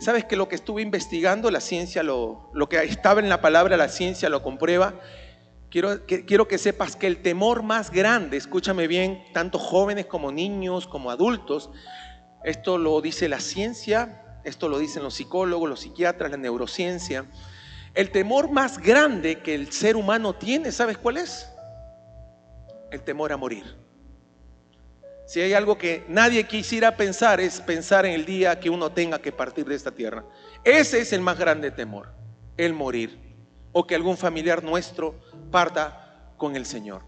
¿Sabes que lo que estuve investigando, la ciencia, lo que estaba en la palabra, la ciencia lo comprueba? Quiero que sepas que el temor más grande, escúchame bien, tanto jóvenes como niños, como adultos, esto lo dice la ciencia, esto lo dicen los psicólogos, los psiquiatras, la neurociencia. El temor más grande que el ser humano tiene, ¿sabes cuál es? El temor a morir. Si hay algo que nadie quisiera pensar, es pensar en el día que uno tenga que partir de esta tierra. Ese es el más grande temor, el morir, o que algún familiar nuestro parta con el Señor.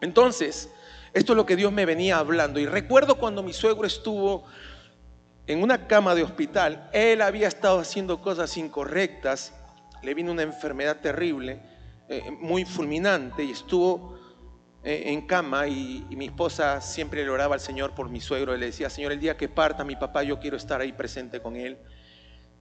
Entonces, esto es lo que Dios me venía hablando. Y recuerdo cuando mi suegro estuvo en una cama de hospital, él había estado haciendo cosas incorrectas, le vino una enfermedad terrible, muy fulminante, y estuvo en cama, y mi esposa siempre le oraba al Señor por mi suegro. Y le decía: Señor, el día que parta mi papá, yo quiero estar ahí presente con él.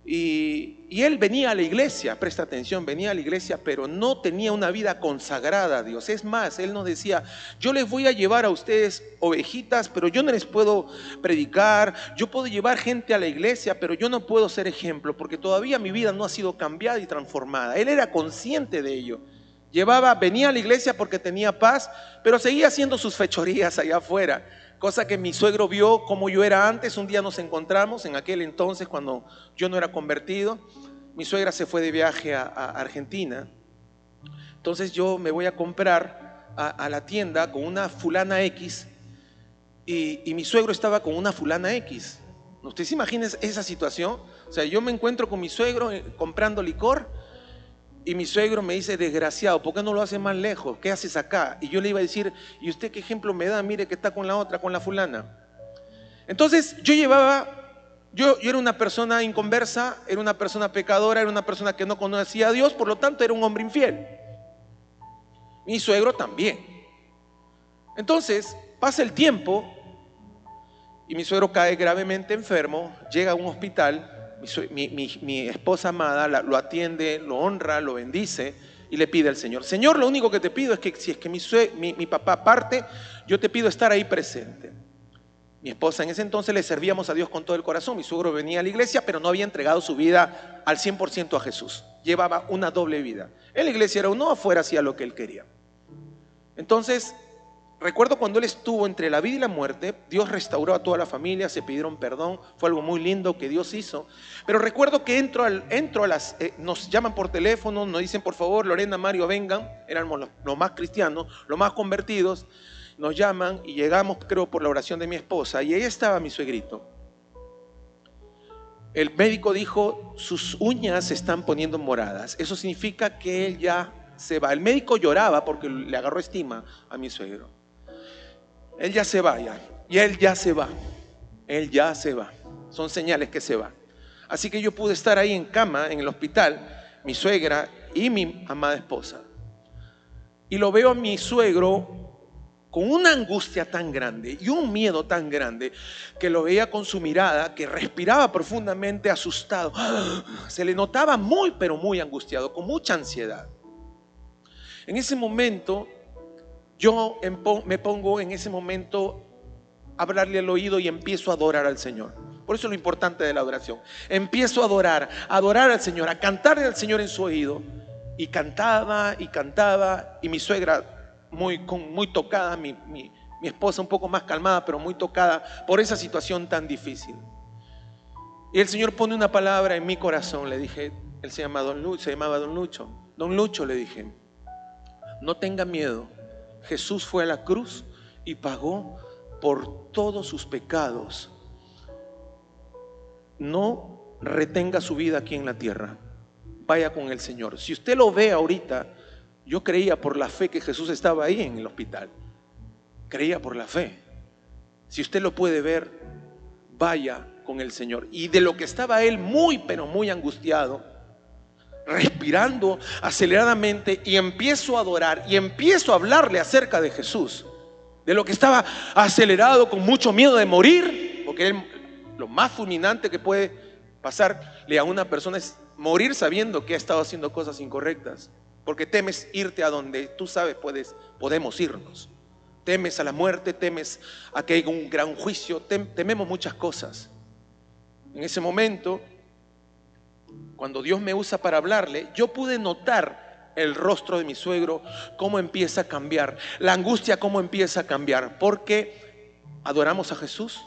Y él venía a la iglesia, presta atención, venía a la iglesia, pero no tenía una vida consagrada a Dios. Es más, él nos decía: yo les voy a llevar a ustedes ovejitas, pero yo no les puedo predicar. Yo puedo llevar gente a la iglesia, pero yo no puedo ser ejemplo, porque todavía mi vida no ha sido cambiada y transformada. Él era consciente de ello. Venía a la iglesia porque tenía paz, pero seguía haciendo sus fechorías allá afuera. Cosa que mi suegro vio como yo era antes. Un día nos encontramos, en aquel entonces cuando yo no era convertido. Mi suegra se fue de viaje a Argentina. Entonces yo me voy a comprar a la tienda con una fulana X, y mi suegro estaba con una fulana X. ¿Usted se imagina esa situación? O sea, yo me encuentro con mi suegro comprando licor, y mi suegro me dice: desgraciado, ¿por qué no lo hace más lejos? ¿Qué haces acá? Y yo le iba a decir: ¿y usted qué ejemplo me da? Mire que está con la otra, con la fulana. Entonces yo era una persona inconversa, era una persona pecadora, era una persona que no conocía a Dios, por lo tanto era un hombre infiel. Mi suegro también. Entonces pasa el tiempo y mi suegro cae gravemente enfermo, llega a un hospital. Mi esposa amada lo atiende, lo honra, lo bendice y le pide al Señor: Señor, lo único que te pido es que si es que mi papá parte, yo te pido estar ahí presente. Mi esposa en ese entonces le servíamos a Dios con todo el corazón. Mi suegro venía a la iglesia, pero no había entregado su vida al 100% a Jesús. Llevaba una doble vida. En la iglesia era uno, afuera hacía lo que él quería. Entonces, recuerdo cuando él estuvo entre la vida y la muerte, Dios restauró a toda la familia, se pidieron perdón, fue algo muy lindo que Dios hizo. Pero recuerdo que nos llaman por teléfono, nos dicen: por favor, Lorena, Mario, vengan. Éramos los más cristianos, los más convertidos. Nos llaman y llegamos, creo, por la oración de mi esposa, y ahí estaba mi suegrito. El médico dijo: sus uñas se están poniendo moradas. Eso significa que él ya se va. El médico lloraba porque le agarró estima a mi suegro. Él ya se va ya. Y él ya se va. Él ya se va. Son señales que se va. Así que yo pude estar ahí en cama, en el hospital, mi suegra y mi amada esposa. Y lo veo a mi suegro con una angustia tan grande y un miedo tan grande, que lo veía con su mirada, que respiraba profundamente, asustado. Se le notaba muy, pero muy angustiado, con mucha ansiedad. En ese momento, yo me pongo en ese momento a hablarle al oído y empiezo a adorar al Señor. Por eso es lo importante de la adoración. Empiezo a adorar al Señor, a cantarle al Señor en su oído. Y cantaba, y mi suegra muy tocada, mi esposa un poco más calmada, pero muy tocada por esa situación tan difícil. Y el Señor pone una palabra en mi corazón. Le dije: él se llamaba Don Lucho. Don Lucho, le dije, no tenga miedo. Jesús fue a la cruz y pagó por todos sus pecados. No retenga su vida aquí en la tierra. Vaya con el Señor. Si usted lo ve ahorita, yo creía por la fe que Jesús estaba ahí en el hospital. Creía por la fe. Si usted lo puede ver, vaya con el Señor. Y de lo que estaba él muy, pero muy angustiado, respirando aceleradamente, y empiezo a adorar y empiezo a hablarle acerca de Jesús, de lo que estaba acelerado, con mucho miedo de morir, porque lo más fulminante que puede pasarle a una persona es morir sabiendo que ha estado haciendo cosas incorrectas, porque temes irte a donde tú sabes podemos irnos. Temes a la muerte, temes a que haya un gran juicio, tememos muchas cosas. En ese momento cuando Dios me usa para hablarle, yo pude notar el rostro de mi suegro, cómo empieza a cambiar, la angustia cómo empieza a cambiar, porque adoramos a Jesús,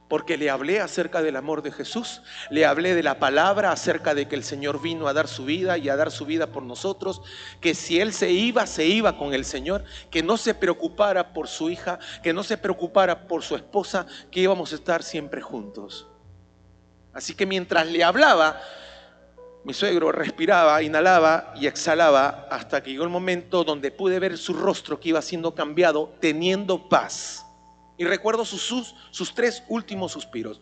porque le hablé acerca del amor de Jesús, le hablé de la palabra acerca de que el Señor vino a dar su vida y a dar su vida por nosotros, que si Él se iba con el Señor, que no se preocupara por su hija, que no se preocupara por su esposa, que íbamos a estar siempre juntos. Así que mientras le hablaba, mi suegro respiraba, inhalaba y exhalaba hasta que llegó el momento donde pude ver su rostro que iba siendo cambiado, teniendo paz. Y recuerdo sus 3 últimos suspiros.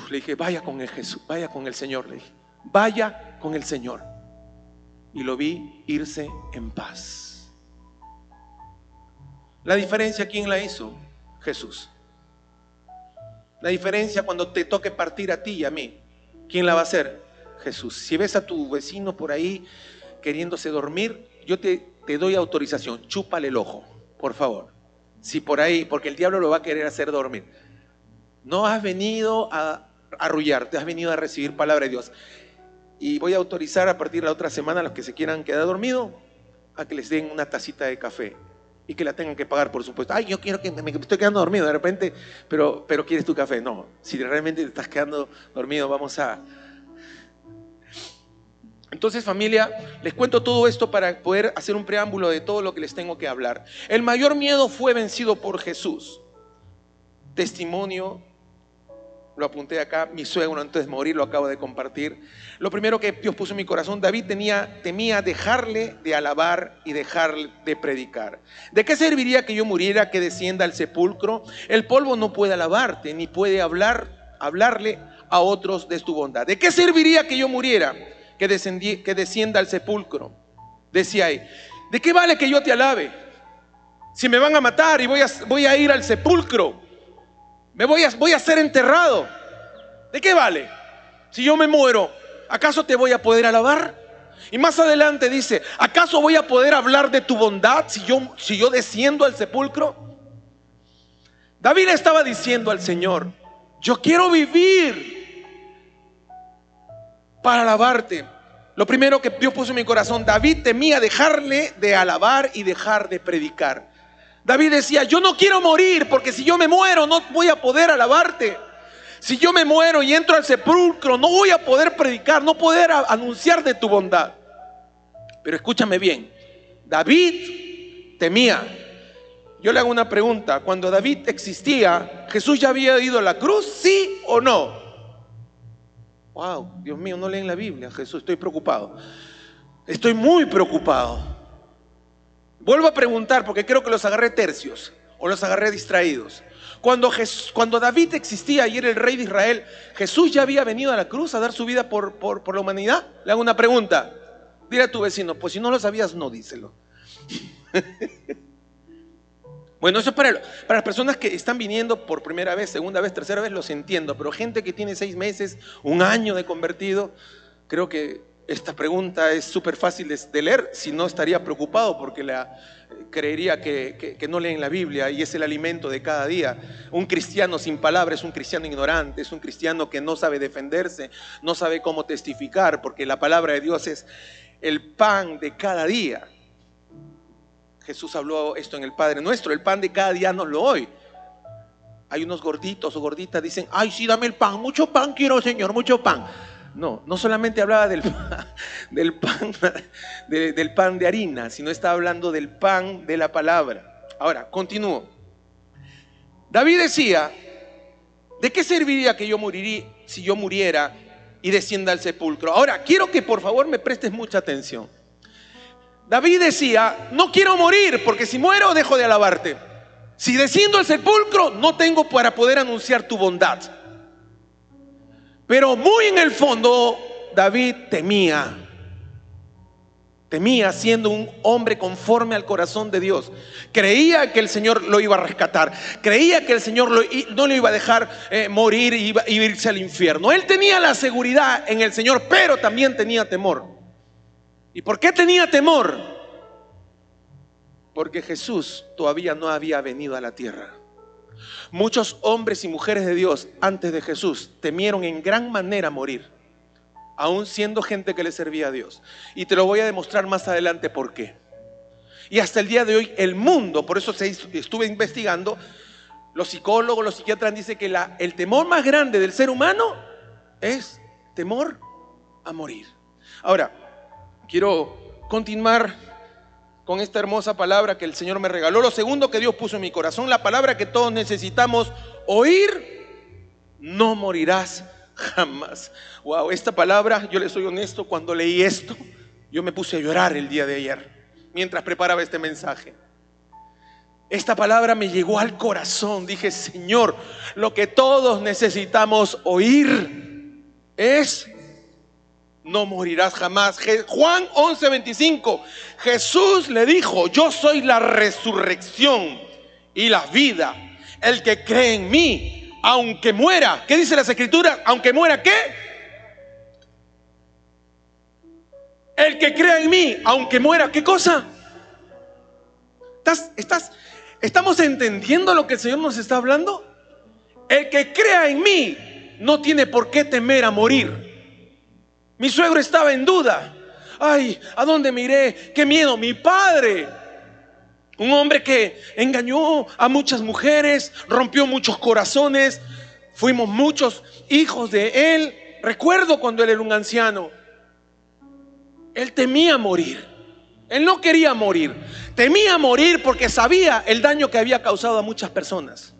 Le dije, vaya con el Jesús, vaya con el Señor. Le dije, vaya con el Señor. Y lo vi irse en paz. La diferencia, ¿quién la hizo? Jesús. La diferencia cuando te toque partir a ti y a mí, ¿quién la va a hacer? Jesús. Si ves a tu vecino por ahí queriéndose dormir, yo te doy autorización, chúpale el ojo, por favor. Si por ahí, porque el diablo lo va a querer hacer dormir. No has venido a arrullarte, has venido a recibir palabra de Dios. Y voy a autorizar a partir de la otra semana a los que se quieran quedar dormidos, a que les den una tacita de café. Y que la tengan que pagar, por supuesto. Ay, yo quiero que me estoy quedando dormido de repente, pero quieres tu café. No, si realmente te estás quedando dormido, vamos a... Entonces, familia, les cuento todo esto para poder hacer un preámbulo de todo lo que les tengo que hablar. El mayor miedo fue vencido por Jesús. Testimonio, lo apunté acá, mi suegro antes de morir lo acabo de compartir. Lo primero que Dios puso en mi corazón, David temía dejarle de alabar y dejarle de predicar. ¿De qué serviría que yo muriera, que descienda al sepulcro? El polvo no puede alabarte, ni puede hablarle a otros de tu bondad. ¿De qué serviría que yo muriera, que descienda al sepulcro? Decía ahí, ¿de qué vale que yo te alabe? Si me van a matar y voy a ir al sepulcro, voy a ser enterrado. ¿De qué vale? Si yo me muero, ¿acaso te voy a poder alabar? Y más adelante dice, ¿acaso voy a poder hablar de tu bondad si yo desciendo al sepulcro? David estaba diciendo al Señor, yo quiero vivir para alabarte. Lo primero que Dios puso en mi corazón, David temía dejarle de alabar y dejar de predicar. David decía, yo no quiero morir, porque si yo me muero no voy a poder alabarte. Si yo me muero y entro al sepulcro, no voy a poder predicar, no poder anunciar de tu bondad. Pero escúchame bien, David temía. Yo le hago una pregunta, cuando David existía, ¿Jesús ya había ido a la cruz? ¿Sí o no? Wow, Dios mío, no leen la Biblia, Jesús, estoy preocupado. Estoy muy preocupado. Vuelvo a preguntar porque creo que los agarré tercios o los agarré distraídos. Cuando David existía y era el rey de Israel, ¿Jesús ya había venido a la cruz a dar su vida por la humanidad? Le hago una pregunta. Dile a tu vecino, pues si no lo sabías, no, díselo. Bueno, eso es para las personas que están viniendo por primera vez, segunda vez, tercera vez, los entiendo. Pero gente que tiene 6 meses, 1 año de convertido, creo que esta pregunta es súper fácil de leer. Si no, estaría preocupado porque creería que no leen la Biblia y es el alimento de cada día. Un cristiano sin palabra es un cristiano ignorante, es un cristiano que no sabe defenderse, no sabe cómo testificar, porque la palabra de Dios es el pan de cada día. Jesús habló esto en el Padre Nuestro, el pan de cada día nos lo doy. Hay unos gorditos o gorditas dicen, ay sí, dame el pan, mucho pan quiero, Señor, mucho pan. No solamente hablaba del pan de harina, sino estaba hablando del pan de la palabra. Ahora, continúo. David decía, ¿de qué serviría que yo moriría si yo muriera y descienda al sepulcro? Ahora, quiero que por favor me prestes mucha atención. David decía, no quiero morir porque si muero dejo de alabarte. Si desciendo al sepulcro no tengo para poder anunciar tu bondad. Pero muy en el fondo David temía siendo un hombre conforme al corazón de Dios. Creía que el Señor lo iba a rescatar, creía que el Señor no lo iba a dejar morir y iba a irse al infierno. Él tenía la seguridad en el Señor, pero también tenía temor. ¿Y por qué tenía temor? Porque Jesús todavía no había venido a la tierra. Muchos hombres y mujeres de Dios antes de Jesús temieron en gran manera morir, aún siendo gente que le servía a Dios. Y te lo voy a demostrar más adelante por qué. Y hasta el día de hoy el mundo, por eso estuve investigando, los psicólogos, los psiquiatras dicen que el temor más grande del ser humano es temor a morir. Ahora, quiero continuar con esta hermosa palabra que el Señor me regaló. Lo segundo que Dios puso en mi corazón, la palabra que todos necesitamos oír: no morirás jamás. Wow, esta palabra, yo les soy honesto, cuando leí esto, yo me puse a llorar el día de ayer, mientras preparaba este mensaje. Esta palabra me llegó al corazón. Dije: Señor, lo que todos necesitamos oír es: no morirás jamás. Juan 11:25, Jesús le dijo: yo soy la resurrección y la vida. El que cree en mí, aunque muera, ¿qué dice las escrituras? Aunque muera, ¿qué? El que crea en mí, aunque muera, ¿qué cosa? ¿Estamos entendiendo lo que el Señor nos está hablando? El que crea en mí no tiene por qué temer a morir. Mi suegro estaba en duda. Ay, ¿a dónde me iré? ¡Qué miedo! Mi padre, un hombre que engañó a muchas mujeres, rompió muchos corazones, fuimos muchos hijos de él. Recuerdo cuando él era un anciano, él temía morir. Él no quería morir, temía morir porque sabía el daño que había causado a muchas personas.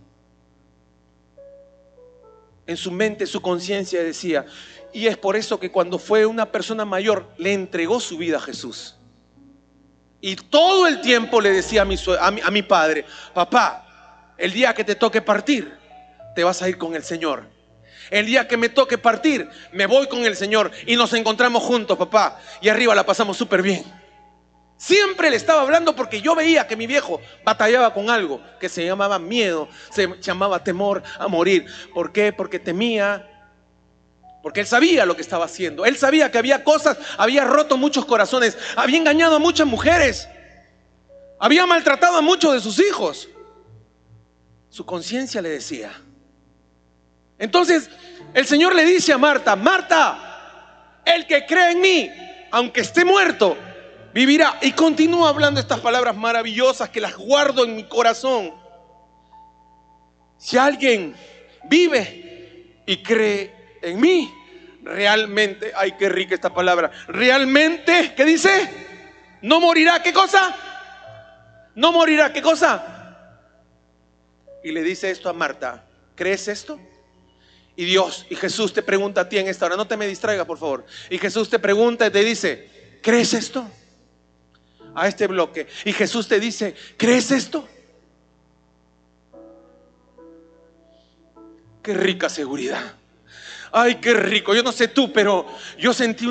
En su mente, su conciencia decía, y es por eso que cuando fue una persona mayor le entregó su vida a Jesús. Y todo el tiempo le decía a mi padre: papá, el día que te toque partir, te vas a ir con el Señor. El día que me toque partir, me voy con el Señor y nos encontramos juntos, papá, y arriba la pasamos súper bien. Siempre le estaba hablando porque yo veía que mi viejo batallaba con algo que se llamaba miedo, se llamaba temor a morir. ¿Por qué? Porque temía, porque él sabía lo que estaba haciendo. Él sabía que había cosas, había roto muchos corazones, había engañado a muchas mujeres, había maltratado a muchos de sus hijos. Su conciencia le decía. Entonces el Señor le dice a Marta: Marta, el que cree en mí, aunque esté muerto, vivirá. Y continúa hablando estas palabras maravillosas que las guardo en mi corazón. Si alguien vive y cree en mí, realmente, ay, qué rica esta palabra, realmente, ¿qué dice? No morirá. ¿Qué cosa? No morirá. ¿Qué cosa? Y le dice esto a Marta: ¿crees esto? Y Dios y Jesús te pregunta a ti en esta hora, no te me distraigas, por favor. Y Jesús te pregunta y te dice: ¿crees esto? A este bloque. Y Jesús te dice: ¿crees esto? Qué rica seguridad. Ay, qué rico. Yo no sé tú, pero yo sentí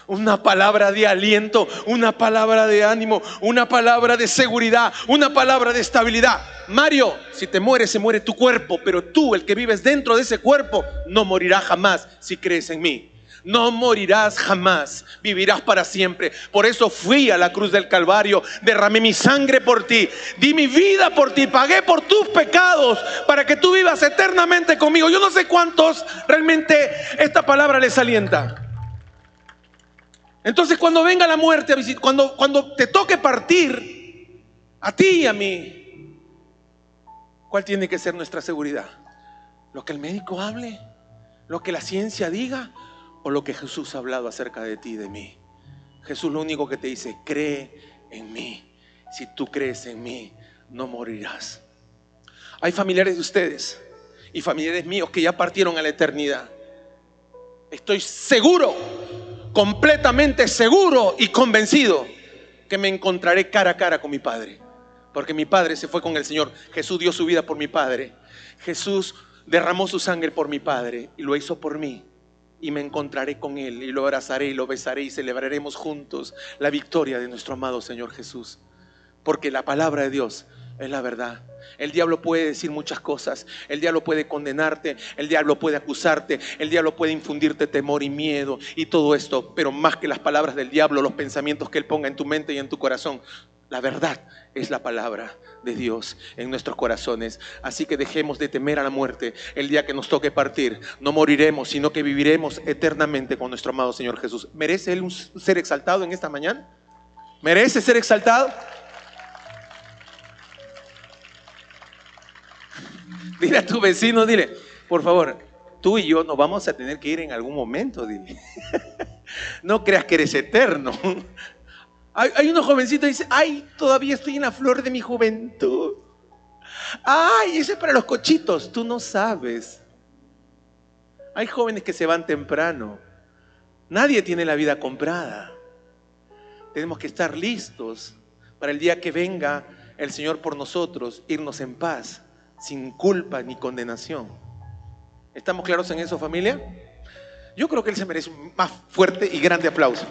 una palabra de aliento, una palabra de ánimo, una palabra de seguridad, una palabra de estabilidad. Mario, si te mueres, se muere tu cuerpo, pero tú, el que vives dentro de ese cuerpo, no morirás jamás si crees en mí. No morirás jamás, vivirás para siempre. Por eso fui a la cruz del Calvario, derramé mi sangre por ti, di mi vida por ti, pagué por tus pecados para que tú vivas eternamente conmigo. Yo no sé cuántos realmente esta palabra les alienta. Entonces, cuando venga la muerte a visitar, cuando te toque partir, a ti y a mí, ¿cuál tiene que ser nuestra seguridad? ¿Lo que el médico hable? ¿Lo que la ciencia diga? ¿O lo que Jesús ha hablado acerca de ti y de mí? Jesús lo único que te dice: cree en mí. Si tú crees en mí, no morirás. Hay familiares de ustedes y familiares míos que ya partieron a la eternidad. Estoy seguro, completamente seguro y convencido que me encontraré cara a cara con mi Padre, porque mi Padre se fue con el Señor. Jesús dio su vida por mi Padre. Jesús derramó su sangre por mi Padre y lo hizo por mí. Y me encontraré con Él y lo abrazaré y lo besaré y celebraremos juntos la victoria de nuestro amado Señor Jesús. Porque la palabra de Dios es la verdad. El diablo puede decir muchas cosas. El diablo puede condenarte, el diablo puede acusarte, el diablo puede infundirte temor y miedo y todo esto. Pero más que las palabras del diablo, los pensamientos que él ponga en tu mente y en tu corazón, La verdad es la palabra de Dios en nuestros corazones. Así que dejemos de temer a la muerte. El día que nos toque partir, no moriremos, sino que viviremos eternamente con nuestro amado Señor Jesús. ¿Merece Él ser exaltado en esta mañana? ¿Merece ser exaltado? Dile a tu vecino, dile, por favor, tú y yo nos vamos a tener que ir en algún momento, dile. No creas que eres eterno. Hay unos jovencitos que dicen, ay, todavía estoy en la flor de mi juventud. Ay, ese es para los cochitos. Tú no sabes. Hay jóvenes que se van temprano. Nadie tiene la vida comprada. Tenemos que estar listos para el día que venga el Señor por nosotros, irnos en paz, sin culpa ni condenación. ¿Estamos claros en eso, familia? Yo creo que Él se merece un más fuerte y grande aplauso.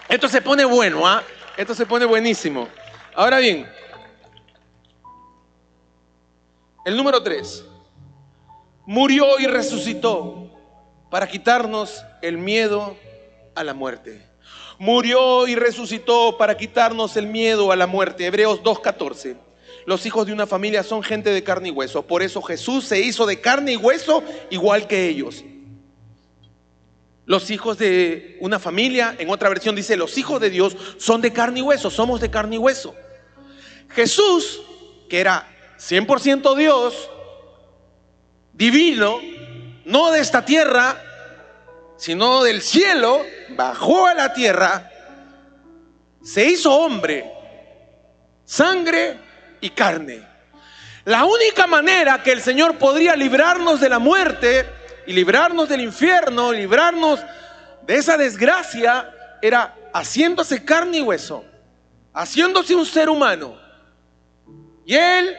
Esto se pone bueno, ¿ah? Esto se pone buenísimo. Ahora bien, el número 3. Murió y resucitó para quitarnos el miedo a la muerte. Murió y resucitó para quitarnos el miedo a la muerte. Hebreos 2:14. Los hijos de una familia son gente de carne y hueso. Por eso Jesús se hizo de carne y hueso igual que ellos. Los hijos de una familia, en otra versión dice, los hijos de Dios son de carne y hueso, somos de carne y hueso. Jesús, que era 100% Dios, divino, no de esta tierra, sino del cielo, bajó a la tierra, se hizo hombre, sangre y carne. La única manera que el Señor podría librarnos de la muerte y librarnos del infierno, librarnos de esa desgracia, era haciéndose carne y hueso, haciéndose un ser humano, y Él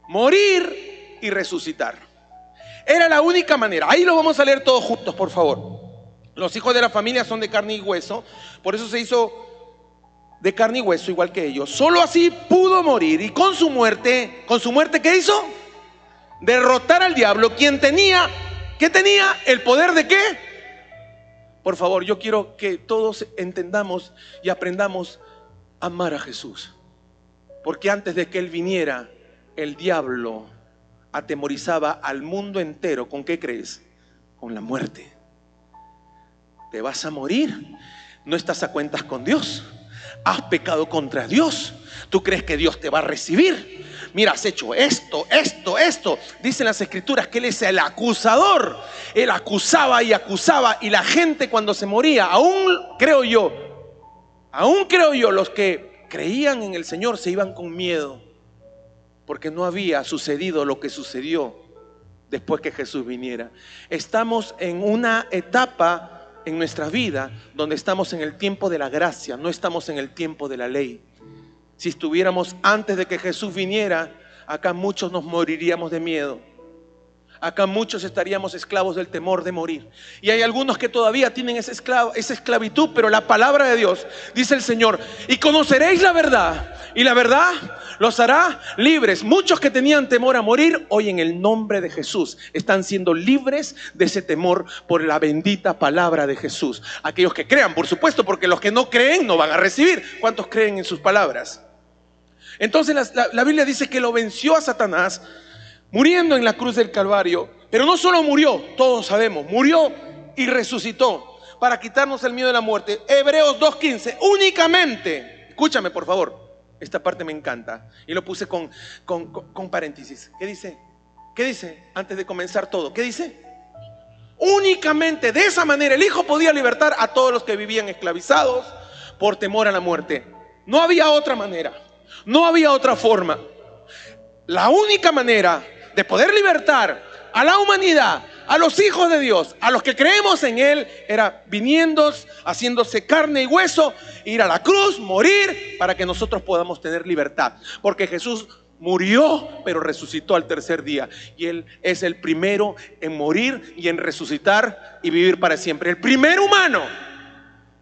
morir y resucitar. Era la única manera. Ahí lo vamos a leer todos juntos, por favor. Los hijos de la familia son de carne y hueso, por eso se hizo de carne y hueso igual que ellos. Solo así pudo morir, y con su muerte, ¿qué hizo? Derrotar al diablo, quien tenía, ¿qué tenía? ¿El poder de qué? Por favor, yo quiero que todos entendamos y aprendamos a amar a Jesús. Porque antes de que Él viniera, el diablo atemorizaba al mundo entero. ¿Con qué crees? Con la muerte. Te vas a morir. No estás a cuentas con Dios. Has pecado contra Dios. ¿Tú crees que Dios te va a recibir? Mira, has hecho esto. Dicen las escrituras que Él es el acusador. Él acusaba, y la gente cuando se moría, aún creo yo, los que creían en el Señor se iban con miedo, porque no había sucedido lo que sucedió después que Jesús viniera. Estamos en una etapa en nuestra vida donde estamos en el tiempo de la gracia, no estamos en el tiempo de la ley. Si estuviéramos antes de que Jesús viniera, acá muchos nos moriríamos de miedo. Acá muchos estaríamos esclavos del temor de morir. Y hay algunos que todavía tienen esa esclavitud, pero la palabra de Dios, dice el Señor, y conoceréis la verdad, y la verdad los hará libres. Muchos que tenían temor a morir, hoy en el nombre de Jesús están siendo libres de ese temor por la bendita palabra de Jesús. Aquellos que crean, por supuesto, porque los que no creen no van a recibir. ¿Cuántos creen en sus palabras? Entonces la Biblia dice que lo venció a Satanás muriendo en la cruz del Calvario. Pero no solo murió, todos sabemos, murió y resucitó para quitarnos el miedo de la muerte. Hebreos 2:15, únicamente, escúchame por favor, esta parte me encanta y lo puse con paréntesis. ¿Qué dice? ¿Qué dice? Antes de comenzar todo, ¿qué dice? Únicamente de esa manera el Hijo podía libertar a todos los que vivían esclavizados por temor a la muerte. No había otra manera, no había otra forma. La única manera de poder libertar a la humanidad, a los hijos de Dios, a los que creemos en Él, era viniendo, haciéndose carne y hueso, ir a la cruz, morir, para que nosotros podamos tener libertad. Porque Jesús murió, pero resucitó al tercer día. Y Él es el primero en morir y en resucitar y vivir para siempre. El primer humano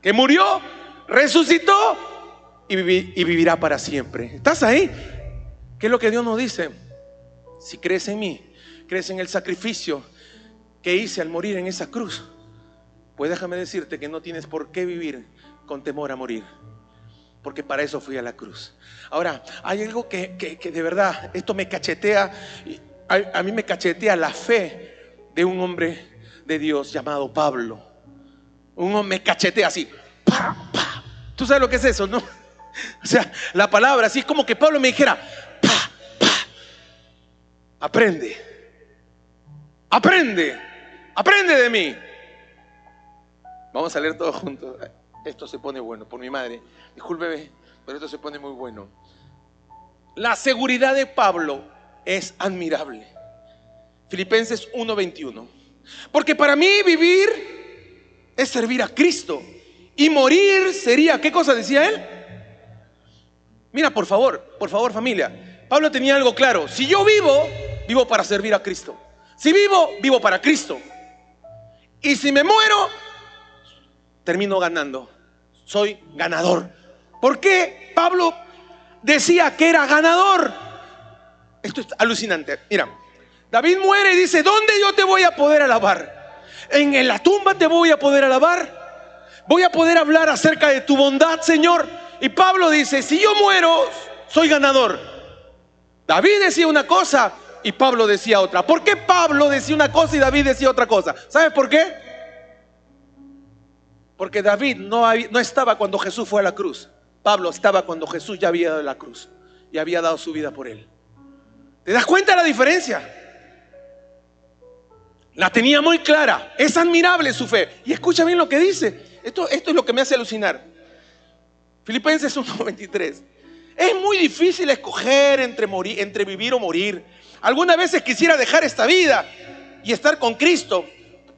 que murió, resucitó y vivirá para siempre. ¿Estás ahí? ¿Qué es lo que Dios nos dice? Si crees en mí, crees en el sacrificio que hice al morir en esa cruz, pues déjame decirte que no tienes por qué vivir con temor a morir. porque para eso fui a la cruz. Ahora, hay algo que de verdad, esto me cachetea, a mí me cachetea la fe de un hombre de Dios llamado Pablo. Un hombre me cachetea así, pa, pa. ¿Tú sabes lo que es eso, no? O sea, la palabra así es como que Pablo me dijera, pa, pa. Aprende, aprende, aprende de mí. Vamos a leer todos juntos. Esto se pone bueno, por mi madre. Discúlpeme, pero esto se pone muy bueno. La seguridad de Pablo es admirable. Filipenses 1:21. Porque para mí vivir es servir a Cristo y morir sería, ¿qué cosa decía él? Mira, por favor familia. Pablo tenía algo claro. Si yo vivo, vivo para servir a Cristo. Si vivo, vivo para Cristo. Y si me muero, termino ganando. Soy ganador. ¿Por qué Pablo decía que era ganador? Esto es alucinante. Mira, David muere y dice, ¿dónde yo te voy a poder alabar? ¿En la tumba te voy a poder alabar? ¿Voy a poder hablar acerca de tu bondad, Señor? Y Pablo dice, si yo muero, soy ganador. David decía una cosa y Pablo decía otra. ¿Por qué Pablo decía una cosa y David decía otra cosa? ¿Sabes por qué? Porque David no estaba cuando Jesús fue a la cruz. Pablo estaba cuando Jesús ya había dado la cruz y había dado su vida por él. ¿Te das cuenta de la diferencia? La tenía muy clara. Es admirable su fe. Y escucha bien lo que dice. Esto es lo que me hace alucinar. Filipenses 1:23. Es muy difícil escoger entre vivir o morir. Algunas veces quisiera dejar esta vida y estar con Cristo,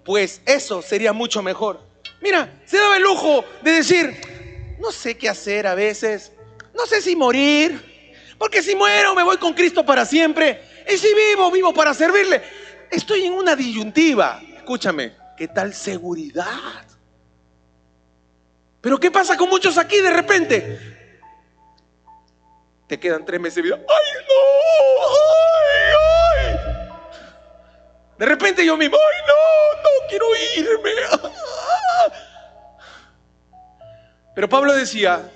pues eso sería mucho mejor. Mira, se daba el lujo de decir, no sé qué hacer a veces, no sé si morir, porque si muero me voy con Cristo para siempre, y si vivo, vivo para servirle. Estoy en una disyuntiva. Escúchame, ¿qué tal seguridad? Pero ¿qué pasa con muchos aquí de repente? Te quedan 3 meses de vida. ¡Ay, no! ¡Ay, ay! De repente yo mismo, ¡ay, no quiero irme! Pero Pablo decía,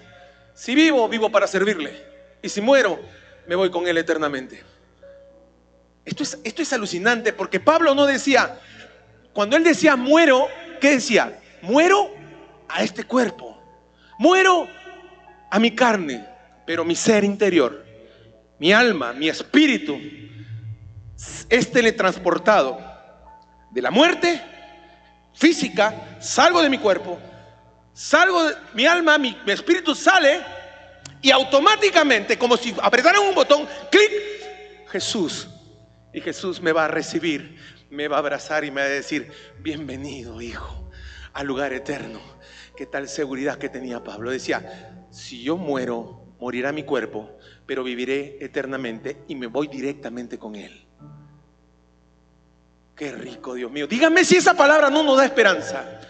si vivo, vivo para servirle. Y si muero, me voy con él eternamente. Esto es alucinante porque Pablo no decía, cuando él decía muero, ¿qué decía? Muero a este cuerpo, muero a mi carne, pero mi ser interior, mi alma, mi espíritu es teletransportado de la muerte física, salgo de mi cuerpo, salgo de mi alma, mi espíritu sale y automáticamente, como si apretaran un botón, clic, Jesús. Y Jesús me va a recibir, me va a abrazar y me va a decir, bienvenido, hijo, al lugar eterno. Qué tal seguridad que tenía Pablo. Decía, si yo muero, morirá mi cuerpo, pero viviré eternamente y me voy directamente con él. Qué rico, Dios mío. Díganme si esa palabra no nos da esperanza.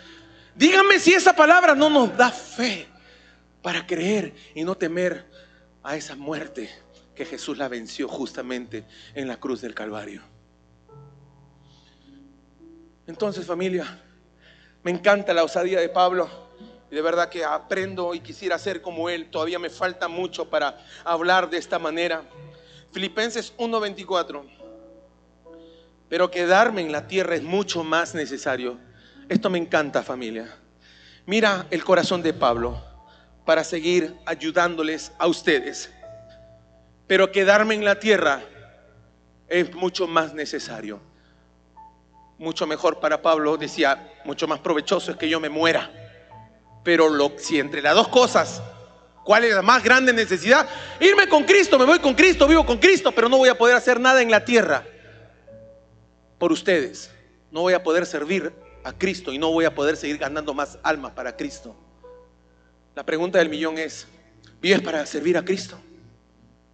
Díganme si esa palabra no nos da fe para creer y no temer a esa muerte que Jesús la venció justamente en la cruz del Calvario. Entonces, familia, me encanta la osadía de Pablo y de verdad que aprendo y quisiera ser como él. Todavía me falta mucho para hablar de esta manera. Filipenses 1:24. Pero quedarme en la tierra es mucho más necesario. Esto me encanta, familia. Mira el corazón de Pablo para seguir ayudándoles a ustedes. Pero quedarme en la tierra es mucho más necesario. Mucho mejor para Pablo, decía, mucho más provechoso es que yo me muera. Pero si entre las dos cosas, ¿cuál es la más grande necesidad? Irme con Cristo, me voy con Cristo, vivo con Cristo, pero no voy a poder hacer nada en la tierra por ustedes. No voy a poder servir a Cristo y no voy a poder seguir ganando más almas para Cristo. La pregunta del millón es, ¿vives para servir a Cristo?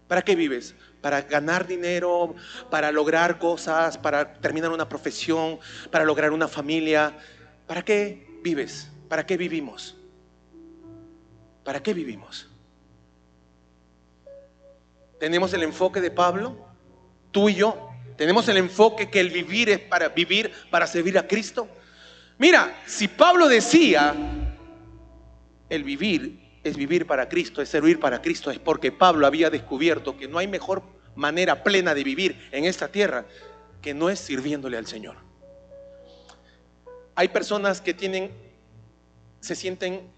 ¿Para qué vives? ¿Para ganar dinero? ¿Para lograr cosas? ¿Para terminar una profesión? ¿Para lograr una familia? ¿Para qué vives? ¿Para qué vivimos? ¿Para qué vivimos? ¿Tenemos el enfoque de Pablo? Tú y yo. ¿Tenemos el enfoque que el vivir es para vivir, para servir a Cristo? Mira, si Pablo decía, el vivir es vivir para Cristo, es servir para Cristo, es porque Pablo había descubierto que no hay mejor manera plena de vivir en esta tierra que no es sirviéndole al Señor. Hay personas que se sienten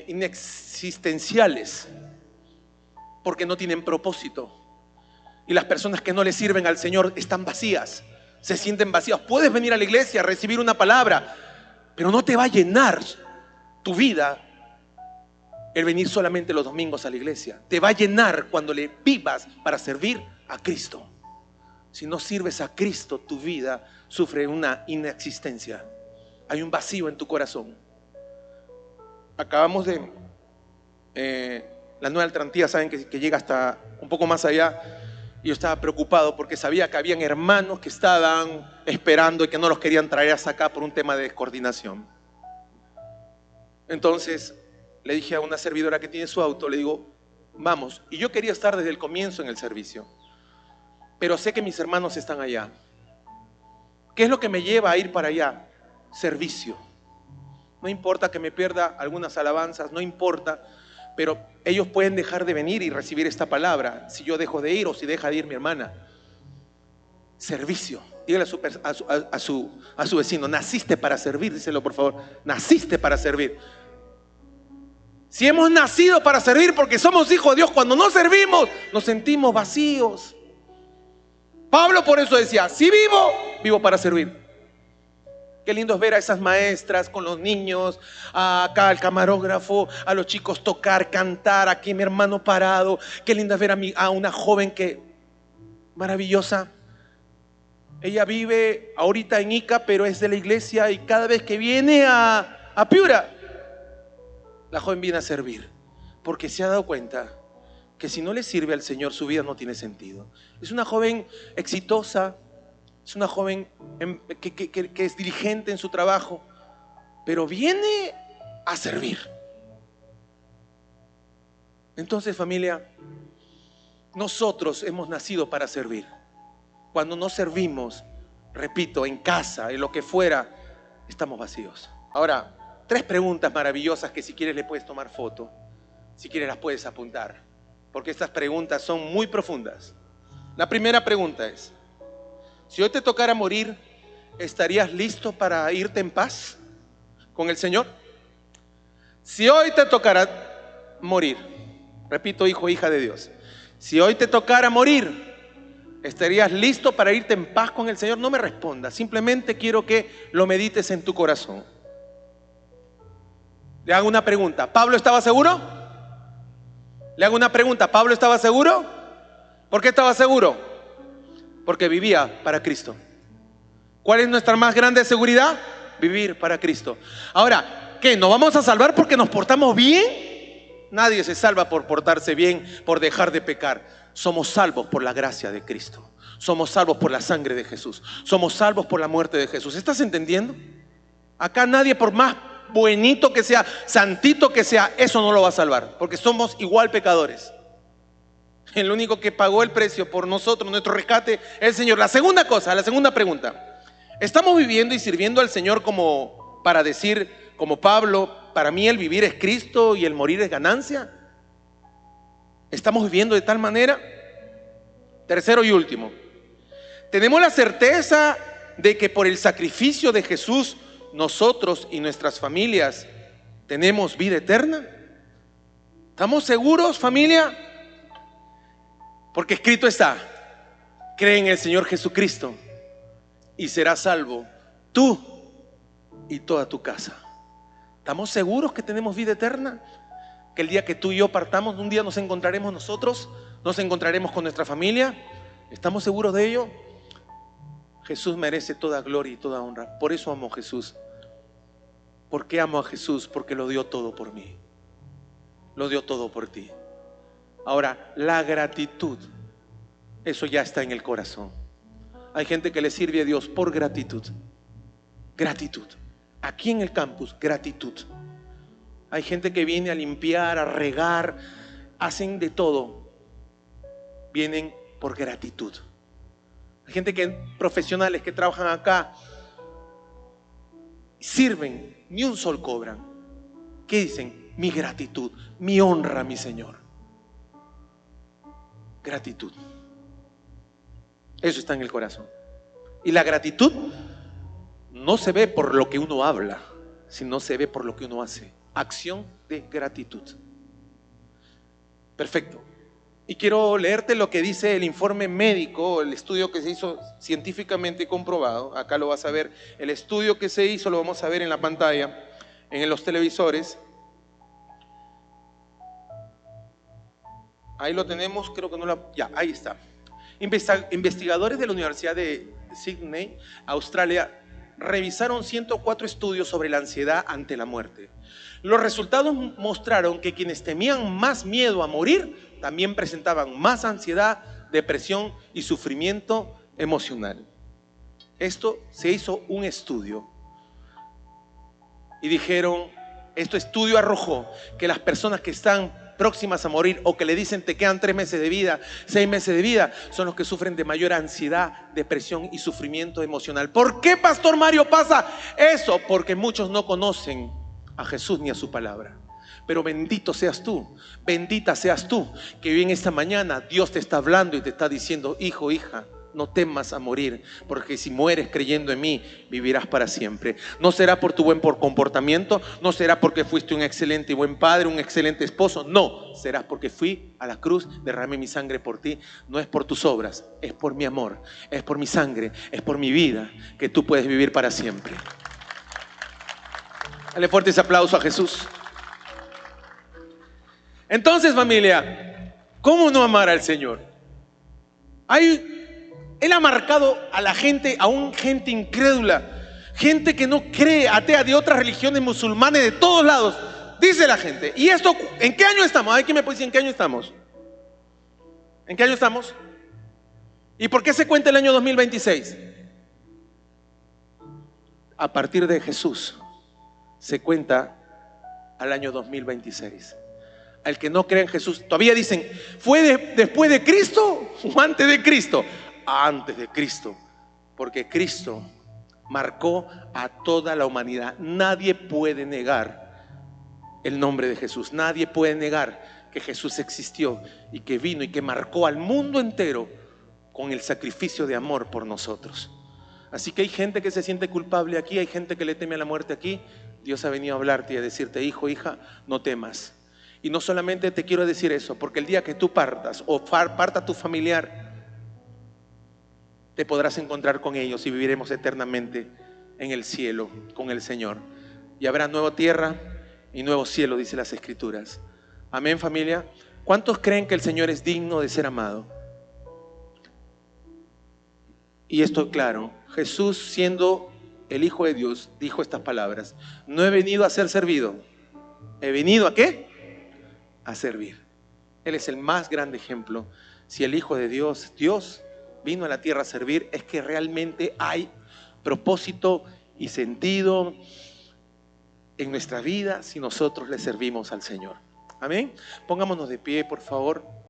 inexistenciales porque no tienen propósito. Y las personas que no le sirven al Señor están vacías, se sienten vacías. Puedes venir a la iglesia, recibir una palabra, pero no te va a llenar tu vida el venir solamente los domingos a la iglesia. Te va a llenar cuando le vivas para servir a Cristo. Si no sirves a Cristo, tu vida sufre una inexistencia. Hay un vacío en tu corazón. Acabamos de la nueva alternativa, saben que llega hasta un poco más allá. Y yo estaba preocupado porque sabía que habían hermanos que estaban esperando y que no los querían traer hasta acá por un tema de descoordinación. Entonces le dije a una servidora que tiene su auto, le digo, vamos. Y yo quería estar desde el comienzo en el servicio, pero sé que mis hermanos están allá. ¿Qué es lo que me lleva a ir para allá? Servicio. No importa que me pierda algunas alabanzas, no importa, pero ellos pueden dejar de venir y recibir esta palabra si yo dejo de ir o si deja de ir mi hermana. Servicio. Dígale a su vecino, naciste para servir, díselo por favor, naciste para servir. Si hemos nacido para servir porque somos hijos de Dios, cuando no servimos nos sentimos vacíos. Pablo por eso decía, si vivo para servir. Qué lindo es ver a esas maestras con los niños, acá al camarógrafo, a los chicos tocar, cantar, aquí mi hermano parado. Qué lindo es ver a una joven que, maravillosa. Ella vive ahorita en Ica, pero es de la iglesia y cada vez que viene a Piura, la joven viene a servir. Porque se ha dado cuenta que si no le sirve al Señor, su vida no tiene sentido. Es una joven exitosa. Es una joven que es diligente en su trabajo, pero viene a servir. Entonces, familia, nosotros hemos nacido para servir. Cuando no servimos, repito, en casa, en lo que fuera, estamos vacíos. Ahora, 3 preguntas maravillosas que si quieres le puedes tomar foto, si quieres las puedes apuntar, porque estas preguntas son muy profundas. La primera pregunta es, si hoy te tocara morir, ¿estarías listo para irte en paz con el Señor? Si hoy te tocara morir, repito, hijo, hija de Dios, si hoy te tocara morir, ¿estarías listo para irte en paz con el Señor? No me respondas, simplemente quiero que lo medites en tu corazón. Le hago una pregunta, ¿Pablo estaba seguro? Le hago una pregunta, ¿Pablo estaba seguro? ¿Por qué estaba seguro? Porque vivía para Cristo. ¿Cuál es nuestra más grande seguridad? Vivir para Cristo. Ahora, ¿qué? ¿Nos vamos a salvar porque nos portamos bien? Nadie se salva por portarse bien, por dejar de pecar. Somos salvos por la gracia de Cristo. Somos salvos por la sangre de Jesús. Somos salvos por la muerte de Jesús. ¿Estás entendiendo? Acá nadie, por más buenito que sea, santito que sea, eso no lo va a salvar, porque somos igual pecadores. El único que pagó el precio por nosotros, nuestro rescate, es el Señor. La segunda cosa, la segunda pregunta. ¿Estamos viviendo y sirviendo al Señor como para decir, como Pablo, para mí el vivir es Cristo y el morir es ganancia? ¿Estamos viviendo de tal manera? Tercero y último. ¿Tenemos la certeza de que por el sacrificio de Jesús nosotros y nuestras familias tenemos vida eterna? ¿Estamos seguros, familia? Porque escrito está, cree en el Señor Jesucristo y serás salvo tú y toda tu casa. ¿Estamos seguros que tenemos vida eterna? Que el día que tú y yo partamos, un día nos encontraremos nosotros, nos encontraremos con nuestra familia. ¿Estamos seguros de ello? Jesús merece toda gloria y toda honra. Por eso amo a Jesús. ¿Por qué amo a Jesús? Porque lo dio todo por mí. Lo dio todo por ti. Ahora, la gratitud, eso ya está en el corazón. Hay gente que le sirve a Dios por gratitud. Gratitud. Aquí en el campus, gratitud. Hay gente que viene a limpiar, a regar, hacen de todo. Vienen por gratitud. Hay gente profesionales que trabajan acá, sirven, ni un sol cobran. ¿Qué dicen? Mi gratitud, mi honra, mi Señor. Gratitud. Eso está en el corazón. Y la gratitud no se ve por lo que uno habla, sino se ve por lo que uno hace. Acción de gratitud. Perfecto. Y quiero leerte lo que dice el informe médico, el estudio que se hizo científicamente comprobado. Acá lo vas a ver. El estudio que se hizo lo vamos a ver en la pantalla, en los televisores. Ahí lo tenemos, creo que no la... Ya, ahí está. Investigadores de la Universidad de Sydney, Australia, revisaron 104 estudios sobre la ansiedad ante la muerte. Los resultados mostraron que quienes temían más miedo a morir también presentaban más ansiedad, depresión y sufrimiento emocional. Esto se hizo un estudio y dijeron, este estudio arrojó que las personas que están próximas a morir o que le dicen te quedan 3 meses de vida, 6 meses de vida, son los que sufren de mayor ansiedad, depresión y sufrimiento emocional. ¿Por qué, Pastor Mario, pasa eso? Porque muchos no conocen a Jesús ni a su palabra. Pero bendito seas tú, bendita seas tú, que hoy en esta mañana Dios te está hablando y te está diciendo, hijo, hija, no temas a morir, porque si mueres creyendo en mí, vivirás para siempre. No será por tu buen comportamiento, no será porque fuiste un excelente y buen padre, un excelente esposo, no, serás porque fui a la cruz, derramé mi sangre por ti. No es por tus obras, es por mi amor, es por mi sangre, es por mi vida, que tú puedes vivir para siempre. Dale fuerte ese aplauso a Jesús. Entonces, familia, ¿cómo no amar al Señor? Él ha marcado a la gente, aún gente incrédula, gente que no cree, atea, de otras religiones musulmanes, de todos lados. Dice la gente, ¿y esto en qué año estamos? ¿Quién me puede decir en qué año estamos? ¿En qué año estamos? ¿Y por qué se cuenta el año 2026? A partir de Jesús se cuenta al año 2026. Al que no cree en Jesús, todavía dicen, ¿fue después de Cristo o antes de Cristo? Antes de Cristo, porque Cristo marcó a toda la humanidad. Nadie puede negar el nombre de Jesús, nadie puede negar que Jesús existió y que vino y que marcó al mundo entero con el sacrificio de amor por nosotros. Así que hay gente que se siente culpable aquí, hay gente que le teme a la muerte aquí. Dios ha venido a hablarte y a decirte, hijo, hija, no temas. Y no solamente te quiero decir eso, porque el día que tú partas o parta tu familiar, te podrás encontrar con ellos y viviremos eternamente en el cielo con el Señor. Y habrá nueva tierra y nuevo cielo, dice las Escrituras. Amén, familia. ¿Cuántos creen que el Señor es digno de ser amado? Y esto claro, Jesús, siendo el Hijo de Dios, dijo estas palabras: no he venido a ser servido, he venido ¿a qué? A servir. Él es el más grande ejemplo. Si el Hijo de Dios, Dios vino a la tierra a servir, es que realmente hay propósito y sentido en nuestra vida si nosotros le servimos al Señor. Amén. Pongámonos de pie, por favor.